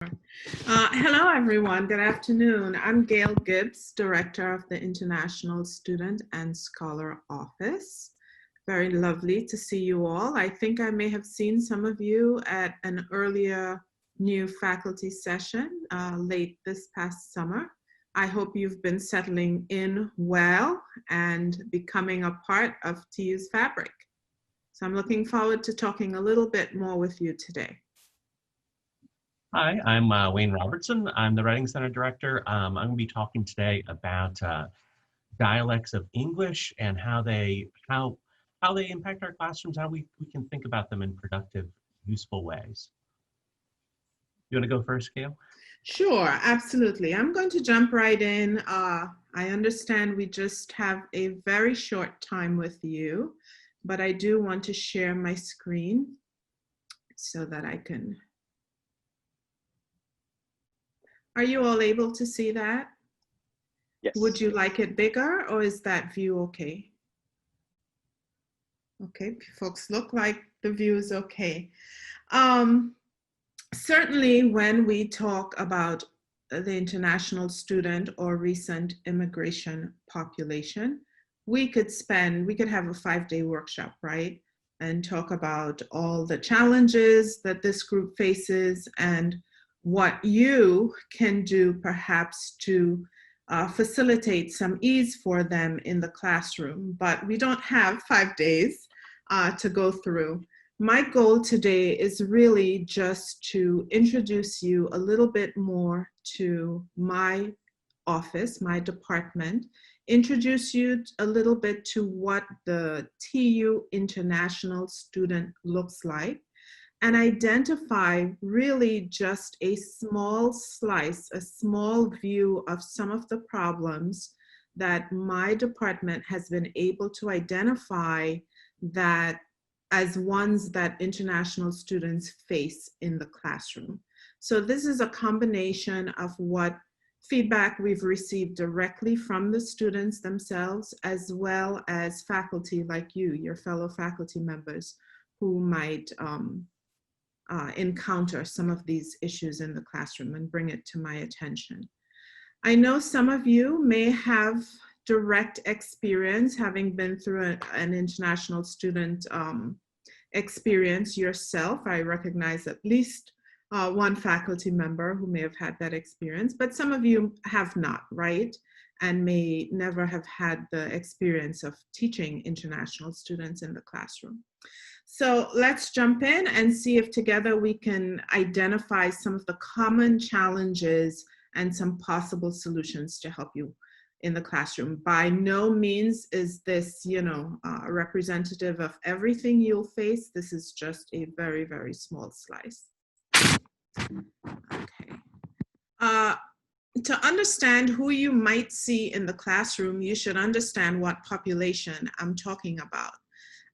Hello, everyone. Good afternoon. I'm Gail Gibbs, Director of the International Student and Scholar Office. Very lovely to see you all. I think I may have seen some of you at an earlier new faculty session late this past summer. I hope you've been settling in well and becoming a part of TU's fabric. So I'm looking forward to talking a little bit more with you today. Hi, I'm Wayne Robertson. I'm the Writing Center Director. I'm going to be talking today about dialects of English and how they impact our classrooms, how we can think about them in productive, useful ways. You want to go first, Gail? Sure, absolutely. I'm going to jump right in. I understand we just have a very short time with you, but I do want to share my screen so that I can. Are you all able to see that? Yes. Would you like it bigger, or is that view okay? Okay, folks, look like the view is okay. Certainly when we talk about the international student or recent immigration population, we could have a 5-day workshop, right? And talk about all the challenges that this group faces and what you can do perhaps to facilitate some ease for them in the classroom. But we don't have 5 days to go through. My goal today is really just to introduce you a little bit more to my office, my department, introduce you a little bit to what the TU International student looks like, and identify really just a small slice, a small view of some of the problems that my department has been able to identify that as ones that international students face in the classroom. So this is a combination of what feedback we've received directly from the students themselves, as well as faculty like you, your fellow faculty members, who might encounter some of these issues in the classroom and bring it to my attention. I know some of you may have direct experience having been through an international student experience yourself. I recognize at least one faculty member who may have had that experience, but some of you have not, right? And may never have had the experience of teaching international students in the classroom. So let's jump in and see if together we can identify some of the common challenges and some possible solutions to help you in the classroom. By no means is this, representative of everything you'll face. This is just a very, very small slice. Okay. To understand who you might see in the classroom, you should understand what population I'm talking about.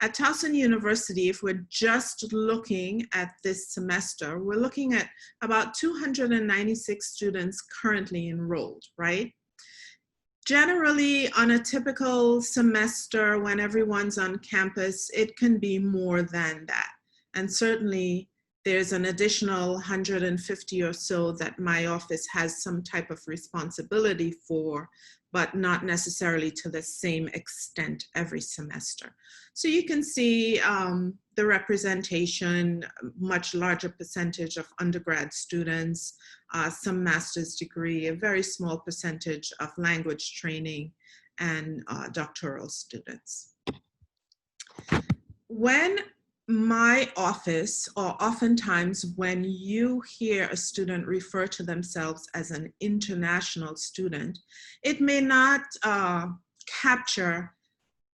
At Towson University, if we're just looking at this semester, we're looking at about 296 students currently enrolled, right? Generally, on a typical semester when everyone's on campus, it can be more than that. And certainly, there's an additional 150 or so that my office has some type of responsibility for, but not necessarily to the same extent every semester. So you can see the representation, much larger percentage of undergrad students, some master's degree, a very small percentage of language training, and doctoral students. When my office, or oftentimes when you hear a student refer to themselves as an international student, it may not capture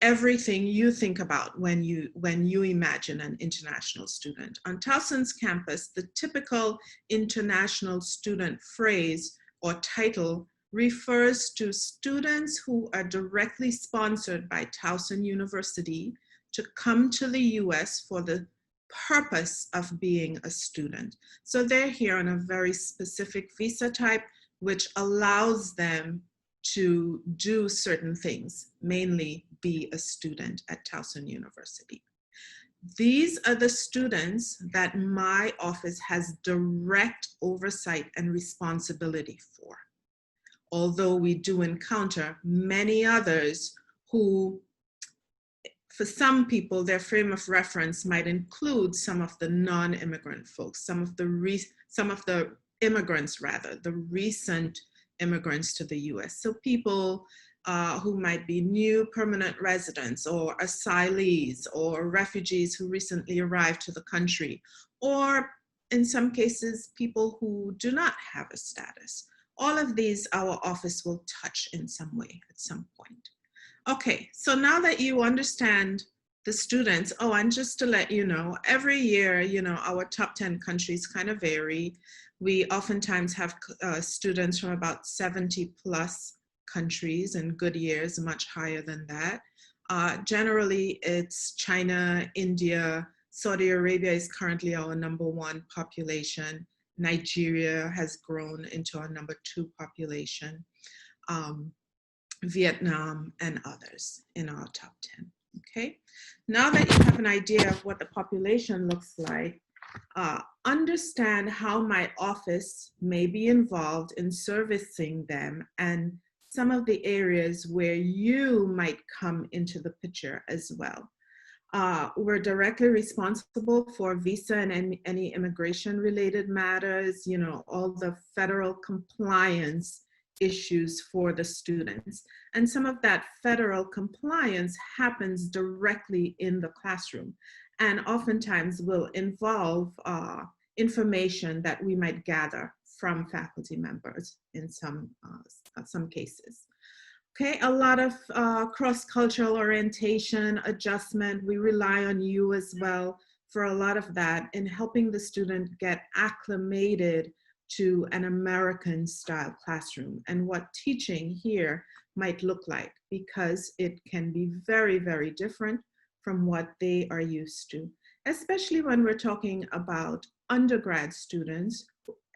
everything you think about when you imagine an international student. On Towson's campus, the typical international student phrase or title refers to students who are directly sponsored by Towson University to come to the US for the purpose of being a student. So they're here on a very specific visa type, which allows them to do certain things, mainly be a student at Towson University. These are the students that my office has direct oversight and responsibility for. Although we do encounter many others who, for some people, their frame of reference might include some of the non-immigrant folks, some of the immigrants, rather, the recent immigrants to the US. So people who might be new permanent residents or asylees or refugees who recently arrived to the country, or in some cases, people who do not have a status. All of these our office will touch in some way at some point. Okay, so now that you understand the students, oh, and just to let you know, every year, our top 10 countries kind of vary. We oftentimes have students from about 70 plus countries, and good years much higher than that. Generally, it's China, India, Saudi Arabia is currently our #1 population. Nigeria has grown into our #2 population. Vietnam, and others in our top 10, okay? Now that you have an idea of what the population looks like, understand how my office may be involved in servicing them and some of the areas where you might come into the picture as well. We're directly responsible for visa and any immigration related matters, all the federal compliance issues for the students. And some of that federal compliance happens directly in the classroom and oftentimes will involve information that we might gather from faculty members in some cases. Okay, a lot of cross-cultural orientation, adjustment. We rely on you as well for a lot of that in helping the student get acclimated to an American style classroom and what teaching here might look like, because it can be very, very different from what they are used to, especially when we're talking about undergrad students,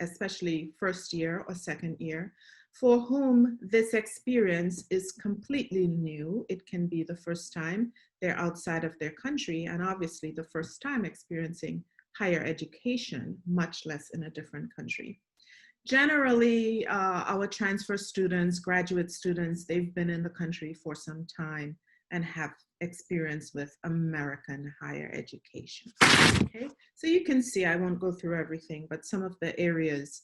especially first year or second year, for whom this experience is completely new. It can be the first time they're outside of their country, and obviously the first time experiencing higher education, much less in a different country. Generally, our transfer students, graduate students, they've been in the country for some time and have experience with American higher education. Okay, so you can see, I won't go through everything, but some of the areas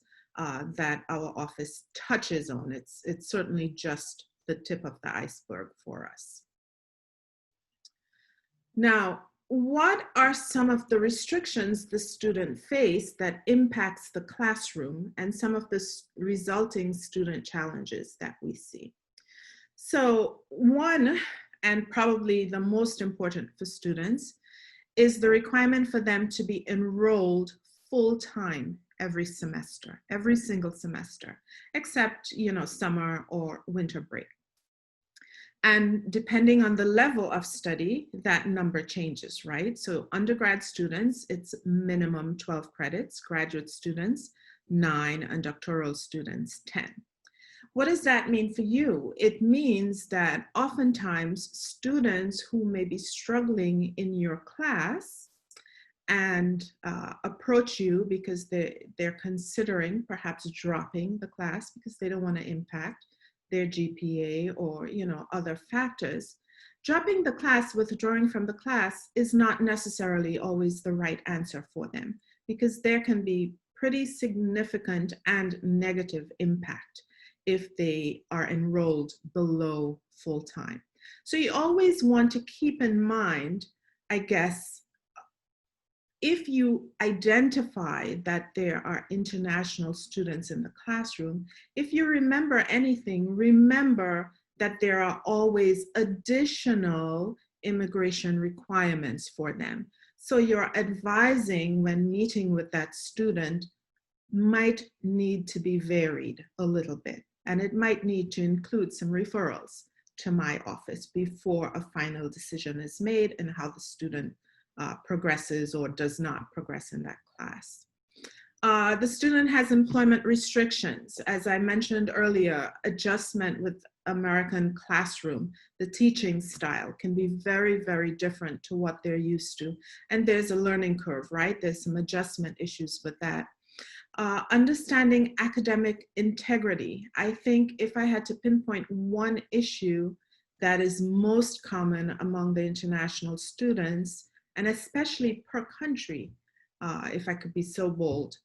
that our office touches on, it's certainly just the tip of the iceberg for us. Now, what are some of the restrictions the student face that impacts the classroom and some of the resulting student challenges that we see? So one, and probably the most important for students, is the requirement for them to be enrolled full-time every semester, every single semester, except, summer or winter break. And depending on the level of study, that number changes, right? So undergrad students, it's minimum 12 credits, graduate students, 9, and doctoral students, 10. What does that mean for you? It means that oftentimes students who may be struggling in your class and approach you because they're considering perhaps dropping the class because they don't want to impact their GPA or other factors. Dropping the class, withdrawing from the class is not necessarily always the right answer for them, because there can be pretty significant and negative impact if they are enrolled below full-time. So you always want to keep in mind, I guess, if you identify that there are international students in the classroom, if you remember anything, remember that there are always additional immigration requirements for them. So your advising when meeting with that student might need to be varied a little bit, and it might need to include some referrals to my office before a final decision is made and how the student progresses or does not progress in that class. The student has employment restrictions. As I mentioned earlier, adjustment with American classroom, the teaching style can be very, very different to what they're used to. And there's a learning curve, right? There's some adjustment issues with that. Understanding academic integrity. I think if I had to pinpoint one issue that is most common among the international students, and especially per country, if I could be so bold,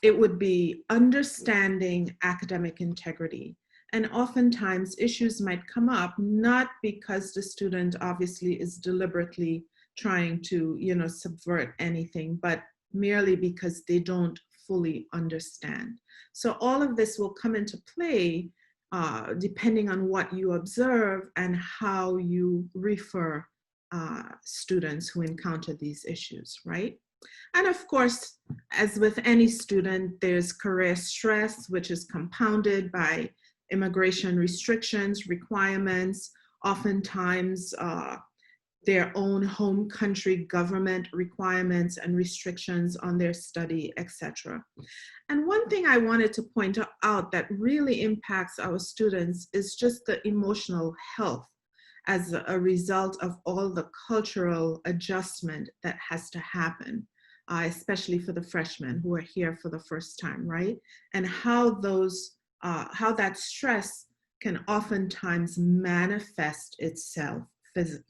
it would be understanding academic integrity. And oftentimes issues might come up not because the student obviously is deliberately trying to, subvert anything, but merely because they don't fully understand. So all of this will come into play depending on what you observe and how you refer students who encounter these issues, right? And of course, as with any student, there's career stress, which is compounded by immigration restrictions, requirements, oftentimes their own home country government requirements and restrictions on their study, etc. And one thing I wanted to point out that really impacts our students is just the emotional health as a result of all the cultural adjustment that has to happen, especially for the freshmen who are here for the first time, right? And how that stress can oftentimes manifest itself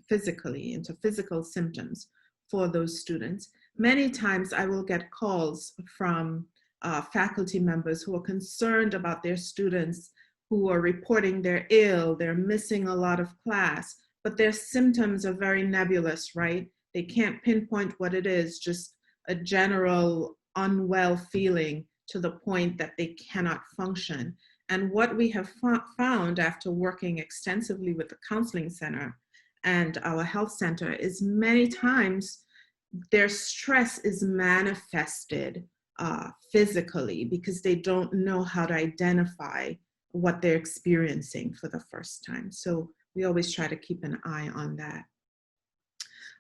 physically into physical symptoms for those students. Many times I will get calls from faculty members who are concerned about their students who are reporting they're ill, they're missing a lot of class, but their symptoms are very nebulous, right? They can't pinpoint what it is, just a general unwell feeling to the point that they cannot function. And what we have found after working extensively with the counseling center and our health center is many times their stress is manifested physically because they don't know how to identify what they're experiencing for the first time. So we always try to keep an eye on that.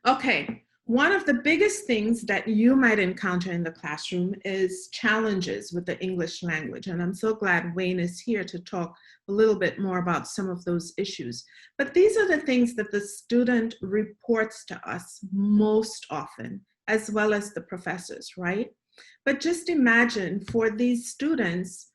Okay, one of the biggest things that you might encounter in the classroom is challenges with the English language. And I'm so glad Wayne is here to talk a little bit more about some of those issues. But these are the things that the student reports to us most often, as well as the professors, right? But just imagine for these students,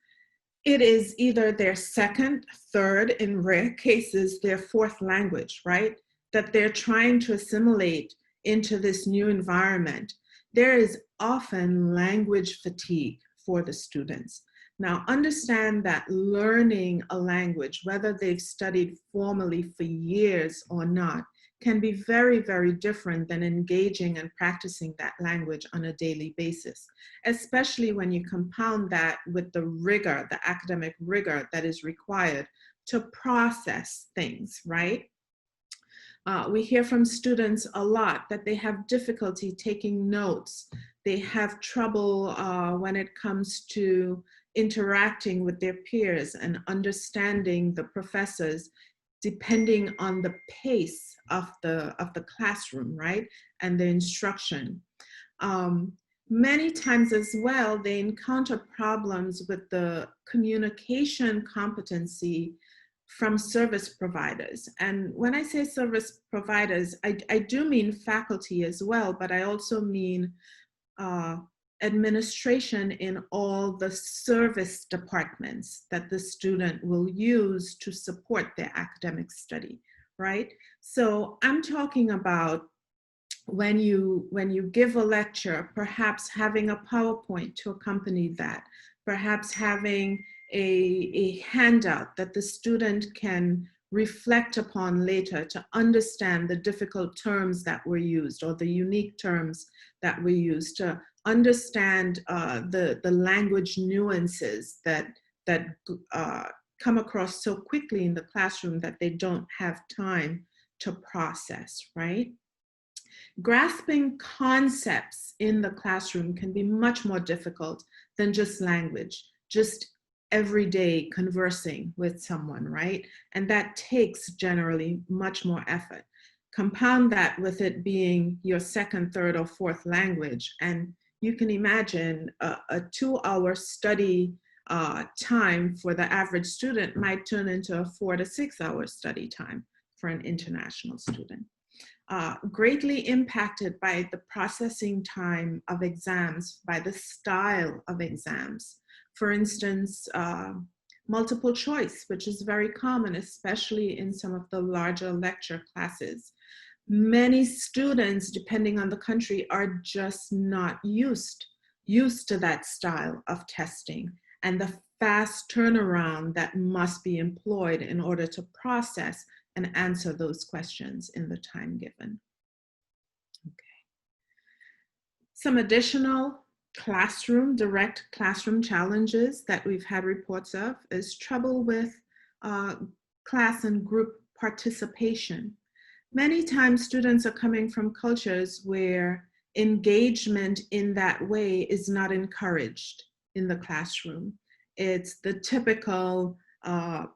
it is either their second, third, in rare cases, their fourth language, right? That they're trying to assimilate into this new environment. There is often language fatigue for the students. Now, understand that learning a language, whether they've studied formally for years or not, can be very, very different than engaging and practicing that language on a daily basis, especially when you compound that with the rigor, the academic rigor that is required to process things, right? We hear from students a lot that they have difficulty taking notes. They have trouble when it comes to interacting with their peers and understanding the professors depending on the pace of the classroom, right? And the instruction. Many times as well, they encounter problems with the communication competency from service providers. And when I say service providers, I do mean faculty as well, but I also mean administration in all the service departments that the student will use to support their academic study, right? So I'm talking about when you give a lecture, perhaps having a PowerPoint to accompany that, perhaps having a handout that the student can reflect upon later to understand the difficult terms that were used or the unique terms that were used, to understand the language nuances that come across so quickly in the classroom that they don't have time to process, right? Grasping concepts in the classroom can be much more difficult than just language, just everyday conversing with someone, right? And that takes generally much more effort. Compound that with it being your second, third, or fourth language, and you can imagine a 2-hour study time for the average student might turn into a 4 to 6 hour study time for an international student. Greatly impacted by the processing time of exams, by the style of exams. For instance, multiple choice, which is very common, especially in some of the larger lecture classes. Many students, depending on the country, are just not used to that style of testing and the fast turnaround that must be employed in order to process and answer those questions in the time given. Okay. Some additional direct classroom challenges that we've had reports of is trouble with class and group participation. Many times students are coming from cultures where engagement in that way is not encouraged in the classroom. It's the typical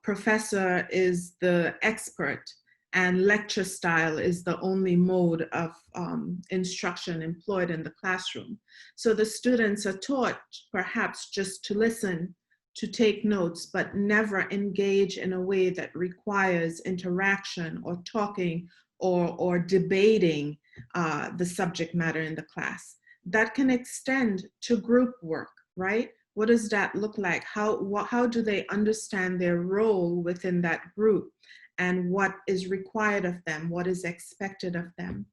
professor is the expert and lecture style is the only mode of instruction employed in the classroom. So the students are taught perhaps just to listen, to take notes, but never engage in a way that requires interaction or talking or debating the subject matter in the class. That can extend to group work, right? What does that look like? How do they understand their role within that group and what is required of them, what is expected of them?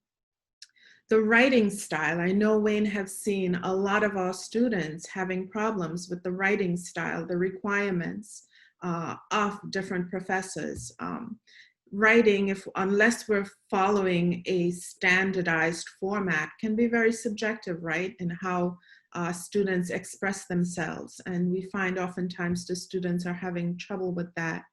The writing style, I know Wayne has seen a lot of our students having problems with the writing style, the requirements of different professors. Writing, unless we're following a standardized format, can be very subjective, right? In how students express themselves. And we find oftentimes the students are having trouble with that.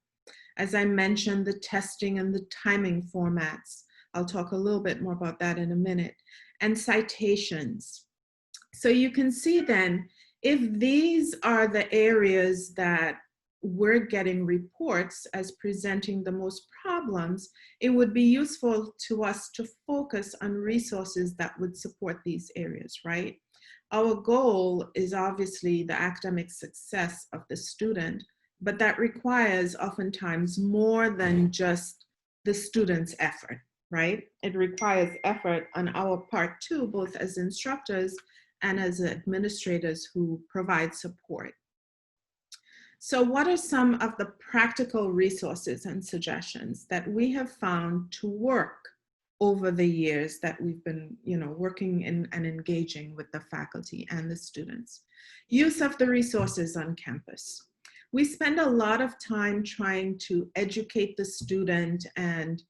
As I mentioned, the testing and the timing formats. I'll talk a little bit more about that in a minute. And citations. So you can see then, if these are the areas that we're getting reports as presenting the most problems, it would be useful to us to focus on resources that would support these areas, right? Our goal is obviously the academic success of the student, but that requires oftentimes more than just the student's effort, right? It requires effort on our part too, both as instructors and as administrators who provide support. So what are some of the practical resources and suggestions that we have found to work over the years that we've been, working in and engaging with the faculty and the students? Use of the resources on campus. We spend a lot of time trying to educate the student and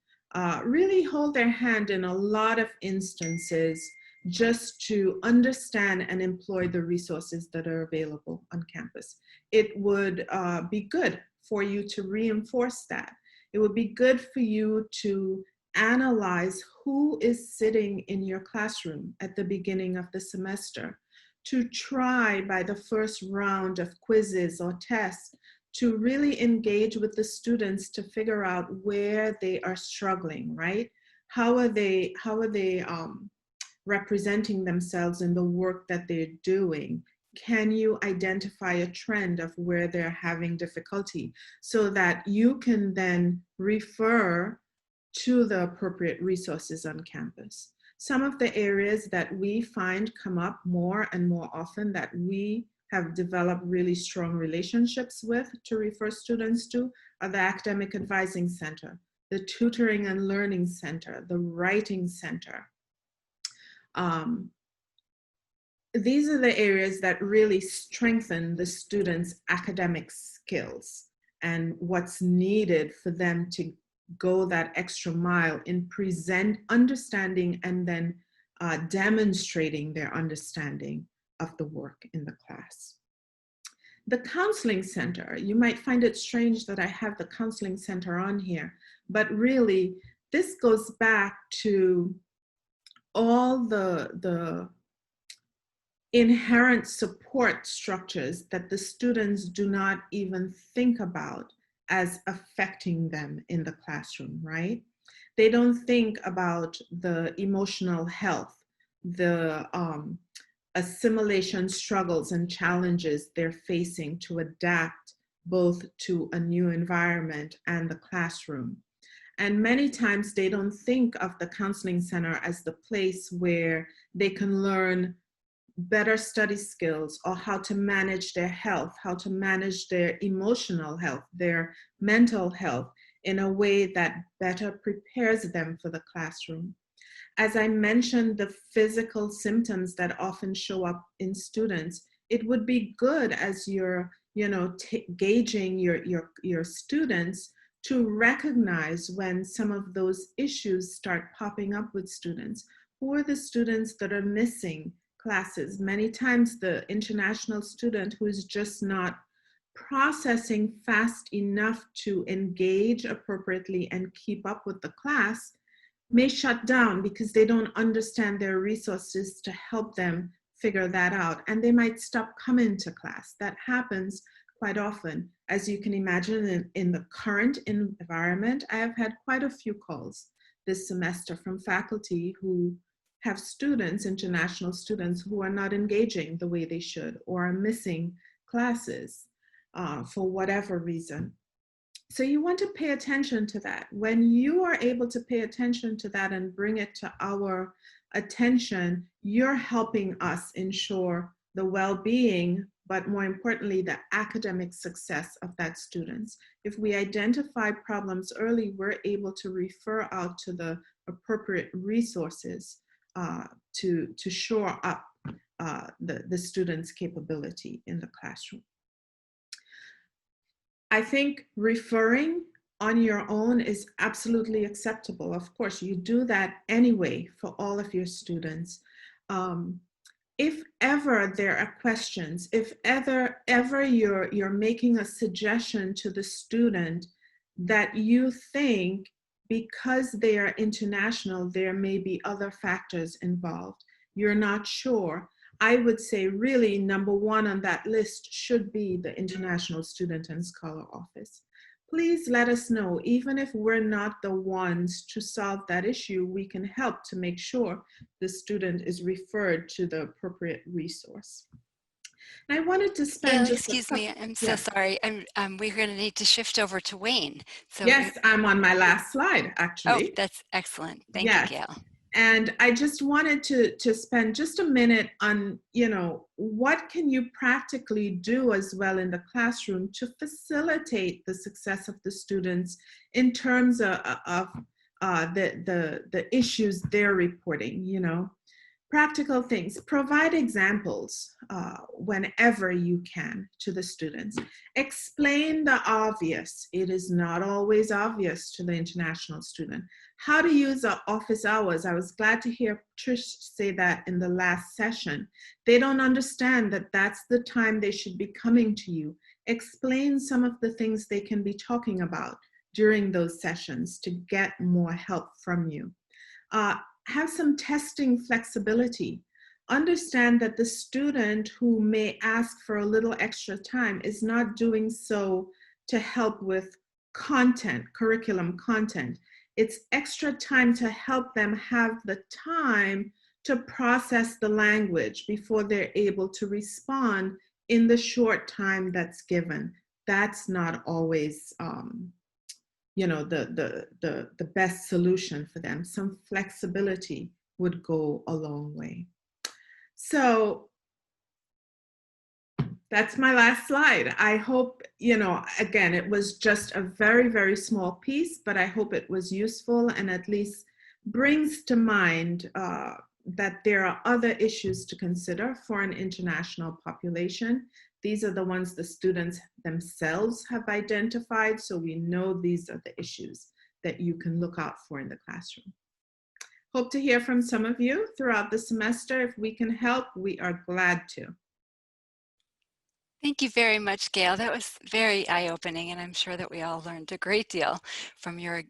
really hold their hand in a lot of instances just to understand and employ the resources that are available on campus. It would be good for you to reinforce that. It would be good for you to analyze who is sitting in your classroom at the beginning of the semester, to try by the first round of quizzes or tests to really engage with the students to figure out where they are struggling, right? How are they representing themselves in the work that they're doing? Can you identify a trend of where they're having difficulty so that you can then refer to the appropriate resources on campus? Some of the areas that we find come up more and more often that we have developed really strong relationships with to refer students to are the Academic Advising Center, the Tutoring and Learning Center, the Writing Center. These are the areas that really strengthen the students' academic skills and what's needed for them to go that extra mile in understanding and then demonstrating their understanding of the work in the class. The Counseling Center, you might find it strange that I have the Counseling Center on here, but really this goes back to all the inherent support structures that the students do not even think about as affecting them in the classroom, right? They don't think about the emotional health, the assimilation struggles and challenges they're facing to adapt both to a new environment and the classroom. And many times they don't think of the counseling center as the place where they can learn better study skills or how to manage their health, how to manage their emotional health, their mental health in a way that better prepares them for the classroom. As I mentioned, the physical symptoms that often show up in students, it would be good as you're, gauging your students to recognize when some of those issues start popping up with students. Who are the students that are missing classes? Many times the international student who is just not processing fast enough to engage appropriately and keep up with the class may shut down because they don't understand their resources to help them figure that out. And they might stop coming to class. That happens quite often. As you can imagine, in the current environment, I have had quite a few calls this semester from faculty who have students, international students, who are not engaging the way they should or are missing classes for whatever reason. So you want to pay attention to that. When you are able to pay attention to that and bring it to our attention, you're helping us ensure the well-being, but more importantly, the academic success of that students. If we identify problems early, we're able to refer out to the appropriate resources to shore up the students' capability in the classroom. I think referring on your own is absolutely acceptable. Of course, you do that anyway for all of your students. If ever there are questions, if ever you're making a suggestion to the student that you think because they are international, there may be other factors involved, you're not sure, I would say really number one on that list should be the International Student and Scholar Office. Please let us know, even if we're not the ones to solve that issue, we can help to make sure the student is referred to the appropriate resource. And I wanted to spend Gail, just a excuse couple, me, I'm so yeah. sorry. We're going to need to shift over to Wayne. So, Yes, I'm on my last slide, oh, actually. that's excellent. Thank you, Yes. Gail. And I just wanted to spend just a minute on, what can you practically do as well in the classroom to facilitate the success of the students in terms of the issues they're reporting, Practical things. Provide examples whenever you can to the students. Explain the obvious. It is not always obvious to the international student. How to use the office hours. I was glad to hear Trish say that in the last session. They don't understand that that's the time they should be coming to you. Explain some of the things they can be talking about during those sessions to get more help from you. Have some testing flexibility. Understand that the student who may ask for a little extra time is not doing so to help with content, curriculum content. It's extra time to help them have the time to process the language before they're able to respond in the short time that's given. That's not always the best solution for them. Some flexibility would go a long way. So that's my last slide. I hope, again, it was just a very, very small piece, but I hope it was useful and at least brings to mind that there are other issues to consider for an international population. These are the ones the students themselves have identified, so we know these are the issues that you can look out for in the classroom. Hope to hear from some of you throughout the semester. If we can help, we are glad to. Thank you very much, Gail. That was very eye-opening, and I'm sure that we all learned a great deal from your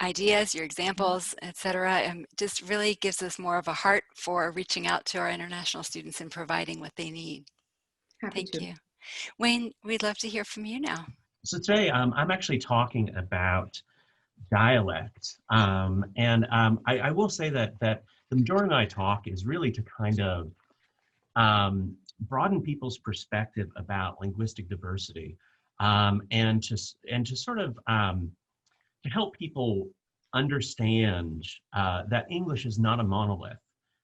ideas, your examples, etc. Just really gives us more of a heart for reaching out to our international students and providing what they need. Thank you. Wayne, we'd love to hear from you now. So today I'm actually talking about dialect. I will say that the majority of my talk is really to kind of broaden people's perspective about linguistic diversity, and to sort of to help people understand that English is not a monolith,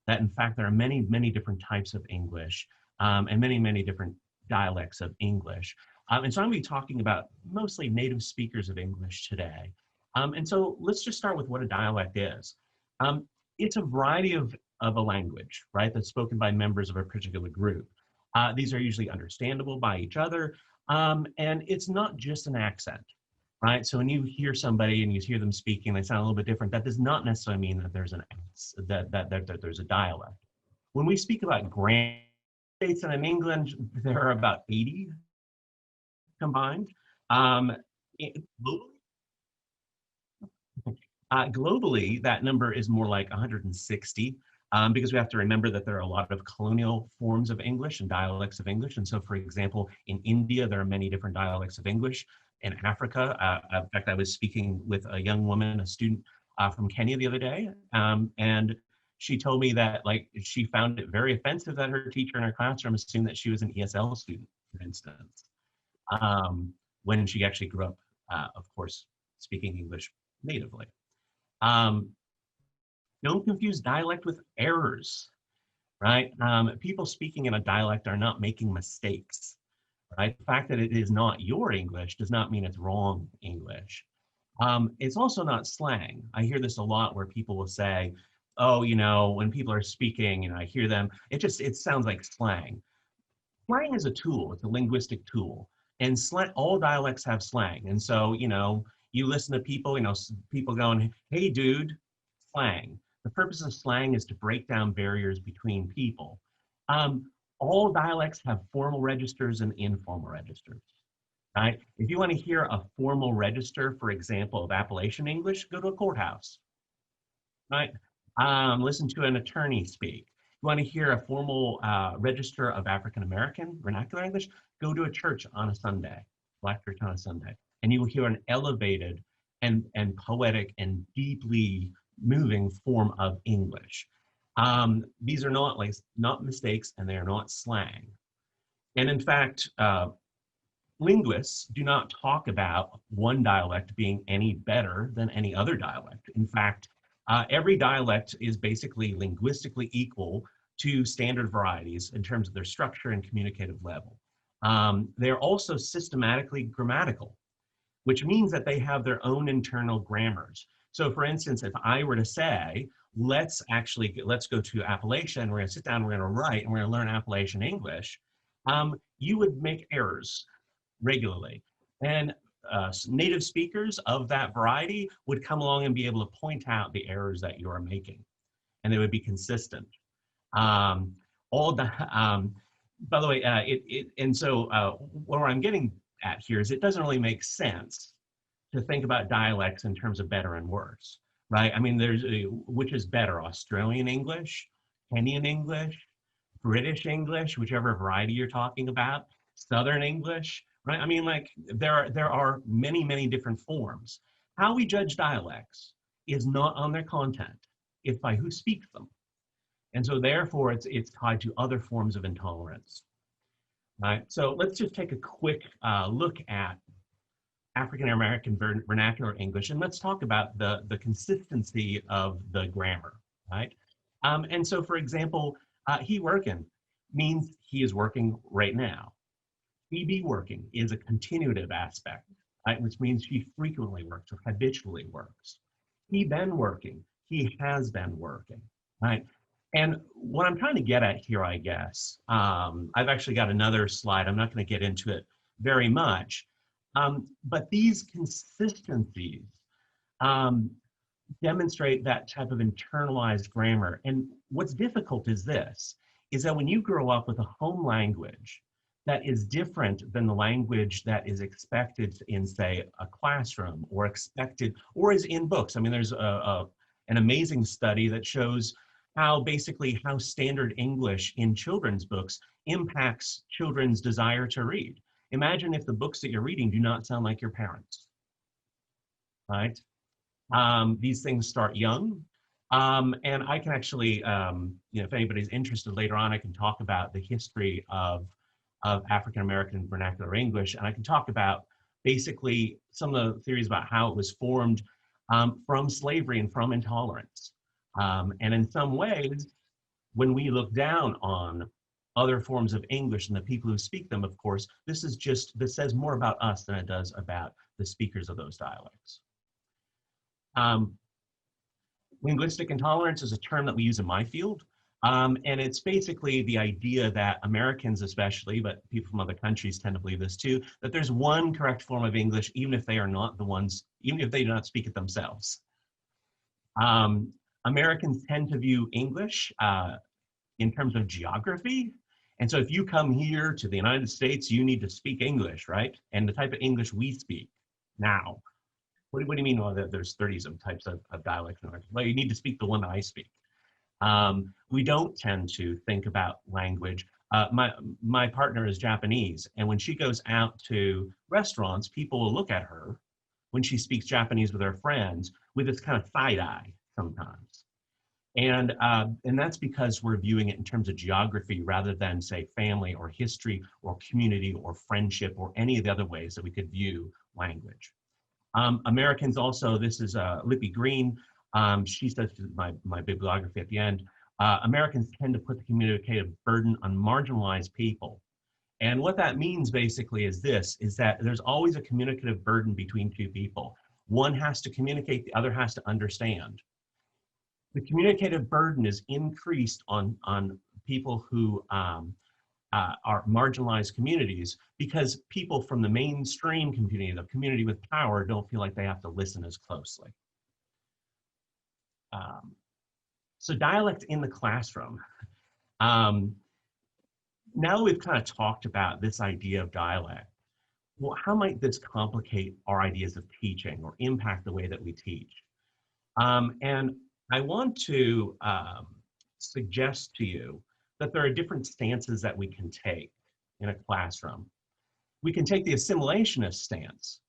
that in fact there are many, many different types of English, and many, many different dialects of English. And so I'm going to be talking about mostly native speakers of English today. And so let's just start with what a dialect is. It's a variety of a language, right, that's spoken by members of a particular group. These are usually understandable by each other, and it's not just an accent, right? So when you hear somebody and you hear them speaking, they sound a little bit different. That does not necessarily mean that there's that there's a dialect. When we speak about grand states, and in England there are about 80 combined. Globally, globally, that number is more like 160. Because we have to remember that there are a lot of colonial forms of English and dialects of English. And so, for example, in India, there are many different dialects of English. In Africa, in fact, I was speaking with a young woman, a student from Kenya the other day, and she told me that like she found it very offensive that her teacher in her classroom assumed that she was an ESL student, for instance, when she actually grew up, of course, speaking English natively. Don't confuse dialect with errors, right? People speaking in a dialect are not making mistakes, right? The fact that it is not your English does not mean it's wrong English. It's also not slang. I hear this a lot where people will say, oh, you know, when people are speaking, you know, I hear them, it sounds like slang. Slang is a tool, it's a linguistic tool. And all dialects have slang. And so, you know, you listen to people, you know, people going, hey, dude, slang. The purpose of slang is to break down barriers between people. All dialects have formal registers and informal registers, right? If you want to hear a formal register, for example, of Appalachian English, go to a courthouse, right? Listen to an attorney speak. You want to hear a formal register of African American vernacular English, go to a church on a Sunday, Black church on a Sunday, and you will hear an elevated and poetic and deeply moving form of English. These are not mistakes, and they are not slang. And in fact, linguists do not talk about one dialect being any better than any other dialect. In fact, every dialect is basically linguistically equal to standard varieties in terms of their structure and communicative level. They're also systematically grammatical, which means that they have their own internal grammars. So for instance, if I were to say, let's go to Appalachian, we're gonna sit down, we're gonna write, and we're gonna learn Appalachian English, you would make errors regularly. And native speakers of that variety would come along and be able to point out the errors that you are making, and they would be consistent. By the way, where I'm getting at here is it doesn't really make sense to think about dialects in terms of better and worse, right? I mean, which is better, Australian English, Kenyan English, British English, whichever variety you're talking about, Southern English, right? I mean, like there are many, many different forms. How we judge dialects is not on their content, it's by who speaks them. And so therefore it's tied to other forms of intolerance, right? So let's just take a quick look at African American vernacular English, and let's talk about the consistency of the grammar, right? And so, for example, he working means he is working right now. He be working is a continuative aspect, right? Which means he frequently works or habitually works. He been working, he has been working, right? And what I'm trying to get at here, I guess, I've actually got another slide. I'm not going to get into it very much. But these consistencies demonstrate that type of internalized grammar. And what's difficult is that when you grow up with a home language that is different than the language that is expected in, say, a classroom or is in books. I mean, there's an amazing study that shows how standard English in children's books impacts children's desire to read. Imagine if the books that you're reading do not sound like your parents, right? These things start young. And I can actually, if anybody's interested later on, I can talk about the history of African-American vernacular English. And I can talk about basically some of the theories about how it was formed from slavery and from intolerance. And in some ways, when we look down on other forms of English and the people who speak them, of course, this says more about us than it does about the speakers of those dialects. Linguistic intolerance is a term that we use in my field. And it's basically the idea that Americans especially, but people from other countries tend to believe this too, that there's one correct form of English, even if they are not the ones, even if they do not speak it themselves. Americans tend to view English in terms of geography. And so if you come here to the United States, you need to speak English, right? And the type of English we speak now. What do you mean? Well, there's 30s of types of dialects. Well, you need to speak the one that I speak. We don't tend to think about language. My partner is Japanese, and when she goes out to restaurants, people will look at her when she speaks Japanese with her friends with this kind of side eye sometimes. And that's because we're viewing it in terms of geography rather than, say, family or history or community or friendship or any of the other ways that we could view language. Americans also, this is Lippy Green, she says my bibliography at the end, Americans tend to put the communicative burden on marginalized people. And what that means basically is this, is that there's always a communicative burden between two people. One has to communicate, the other has to understand. The communicative burden is increased on people who are marginalized communities because people from the mainstream community, the community with power, don't feel like they have to listen as closely. So dialect in the classroom. Now we've kind of talked about this idea of dialect. Well, how might this complicate our ideas of teaching or impact the way that we teach? And I want to suggest to you that there are different stances that we can take in a classroom. We can take the assimilationist stance.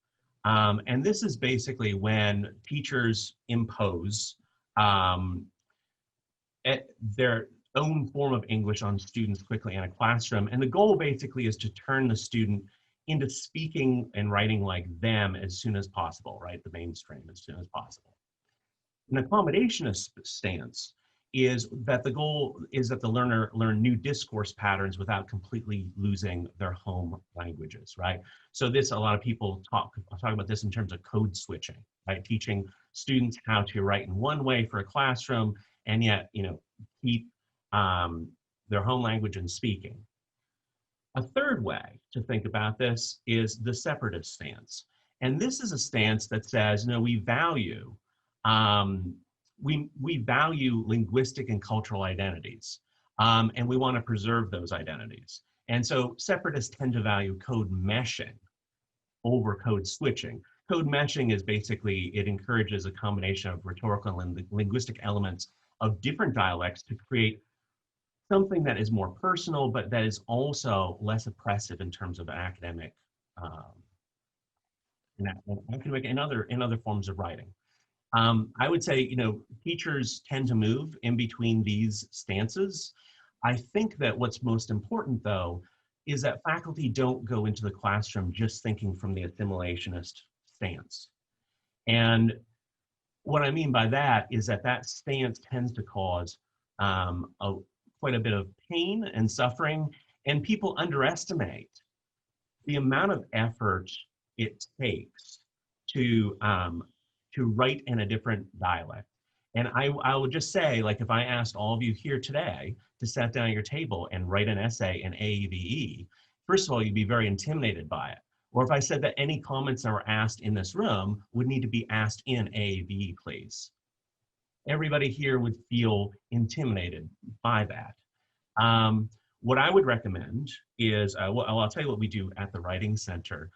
And this is basically when teachers impose their own form of English on students quickly in a classroom. And the goal basically is to turn the student into speaking and writing like them as soon as possible, right? The mainstream as soon as possible. An accommodationist stance is that the goal is that the learner learn new discourse patterns without completely losing their home languages, right? So this, a lot of people talk about this in terms of code switching, right? Teaching students how to write in one way for a classroom and yet, keep their home language and speaking. A third way to think about this is the separatist stance. And this is a stance that says, we value we value linguistic and cultural identities, and we want to preserve those identities. And so separatists tend to value code meshing over code switching. Code meshing is basically, it encourages a combination of rhetorical and linguistic elements of different dialects to create something that is more personal, but that is also less oppressive in terms of academic and other forms of writing. I would say, teachers tend to move in between these stances. I think that what's most important, though, is that faculty don't go into the classroom just thinking from the assimilationist stance. And what I mean by that is that stance tends to cause quite a bit of pain and suffering, and people underestimate the amount of effort it takes to write in a different dialect. And I would just say, like, if I asked all of you here today to sit down at your table and write an essay in AAVE, first of all, you'd be very intimidated by it. Or if I said that any comments that were asked in this room would need to be asked in AAVE, please. Everybody here would feel intimidated by that. What I would recommend is, I'll tell you what we do at the Writing Center.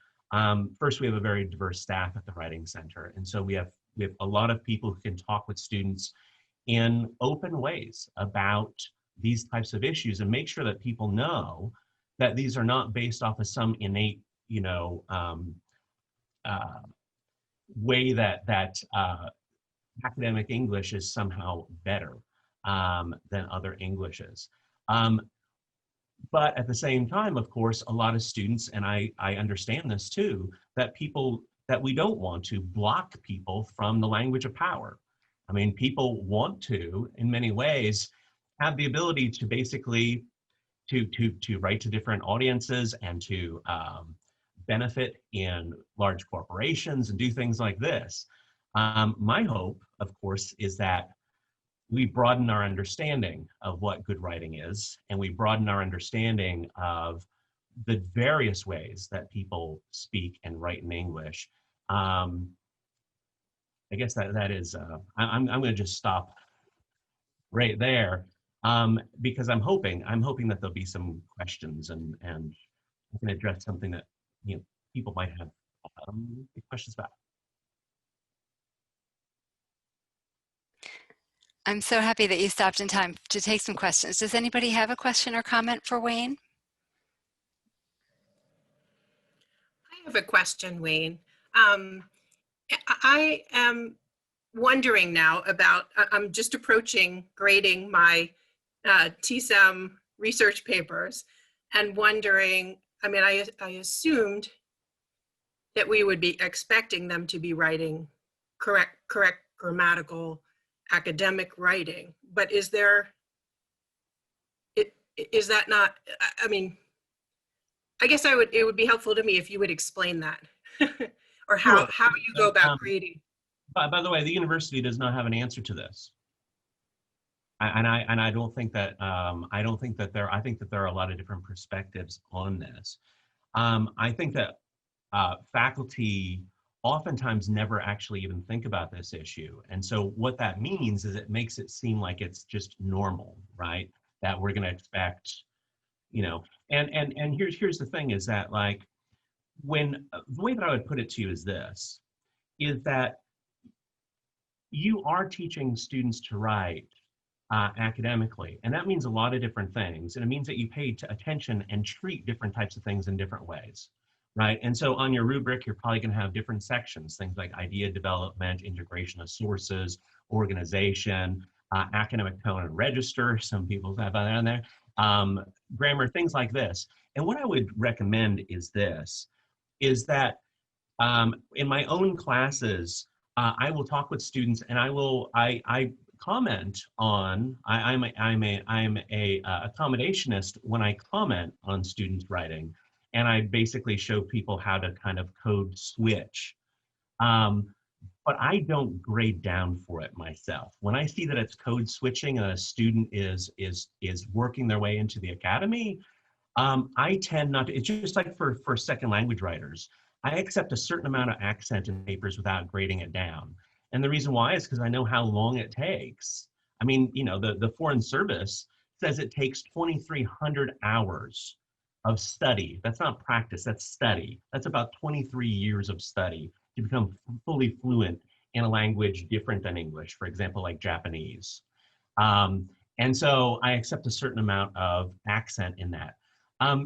First, we have a very diverse staff at the Writing Center. And so we have a lot of people who can talk with students in open ways about these types of issues and make sure that people know that these are not based off of some innate, way that academic English is somehow better than other Englishes. But at the same time, of course, a lot of students, and I understand this too, that we don't want to block people from the language of power. I mean, people want to, in many ways, have the ability to basically to write to different audiences and to benefit in large corporations and do things like this. My hope, of course, is that we broaden our understanding of what good writing is, and we broaden our understanding of the various ways that people speak and write in English. I guess that is, I'm going to just stop right there because I'm hoping that there'll be some questions and I can address something that people might have questions about. I'm so happy that you stopped in time to take some questions. Does anybody have a question or comment for Wayne? I have a question, Wayne. I am wondering now about, I'm just approaching grading my TSEM research papers and wondering, I mean, I assumed that we would be expecting them to be writing correct grammatical academic writing, but is that not, I mean, I guess it would be helpful to me if you would explain that or how you go about grading. By the way, the university does not have an answer to this. I don't think that I think that there are a lot of different perspectives on this. I think that faculty oftentimes never actually even think about this issue. And so what that means is it makes it seem like it's just normal, right? That we're going to expect, and here's the thing is that like the way that I would put it to you is this, is that you are teaching students to write academically, and that means a lot of different things. And it means that you pay attention and treat different types of things in different ways. Right, and so on your rubric, you're probably going to have different sections, things like idea development, integration of sources, organization, academic tone and register. Some people have that on there, grammar, things like this. And what I would recommend is this: is that in my own classes, I will talk with students, and I comment on. I'm a accommodationist when I comment on students' writing. And I basically show people how to kind of code switch. But I don't grade down for it myself. When I see that it's code switching and a student is working their way into the academy, I tend not to, it's just like for second language writers, I accept a certain amount of accent in papers without grading it down. And the reason why is because I know how long it takes. I mean, the Foreign Service says it takes 2,300 hours of study. That's not practice, that's study. That's about 23 years of study to become fully fluent in a language different than English, for example, like Japanese. And so I accept a certain amount of accent in that.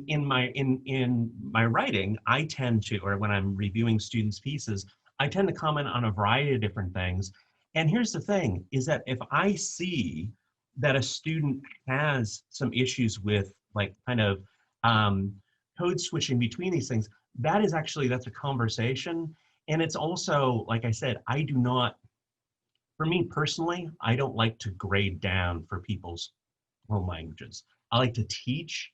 In my writing, I tend to, or when I'm reviewing students' pieces, I tend to comment on a variety of different things. And here's the thing, is that if I see that a student has some issues with like kind of code switching between these things, that's a conversation. And it's also, like I said, for me personally, I don't like to grade down for people's home languages. I like to teach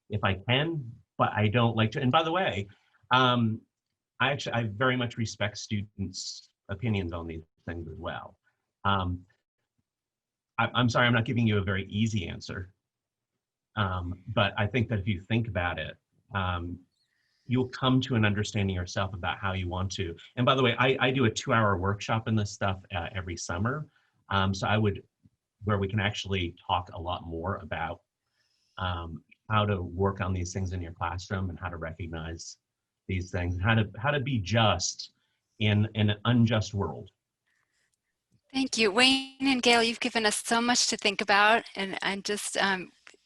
if I can, but I don't like to, and by the way, I very much respect students' opinions on these things as well. I'm sorry, I'm not giving you a very easy answer. But I think that if you think about it, you'll come to an understanding yourself about how you want to. And by the way, I do a 2-hour workshop in this stuff every summer. Where we can actually talk a lot more about how to work on these things in your classroom and how to recognize these things, and how to be just in an unjust world. Thank you. Wayne and Gail, you've given us so much to think about and just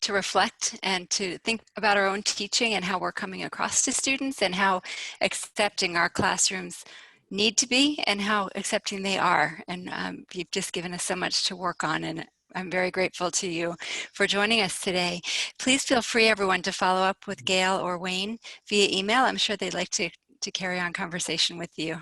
to reflect and to think about our own teaching and how we're coming across to students and how accepting our classrooms need to be and how accepting they are. And you've just given us so much to work on, and I'm very grateful to you for joining us today. Please feel free, everyone, to follow up with Gail or Wayne via email. I'm sure they'd like to carry on conversation with you.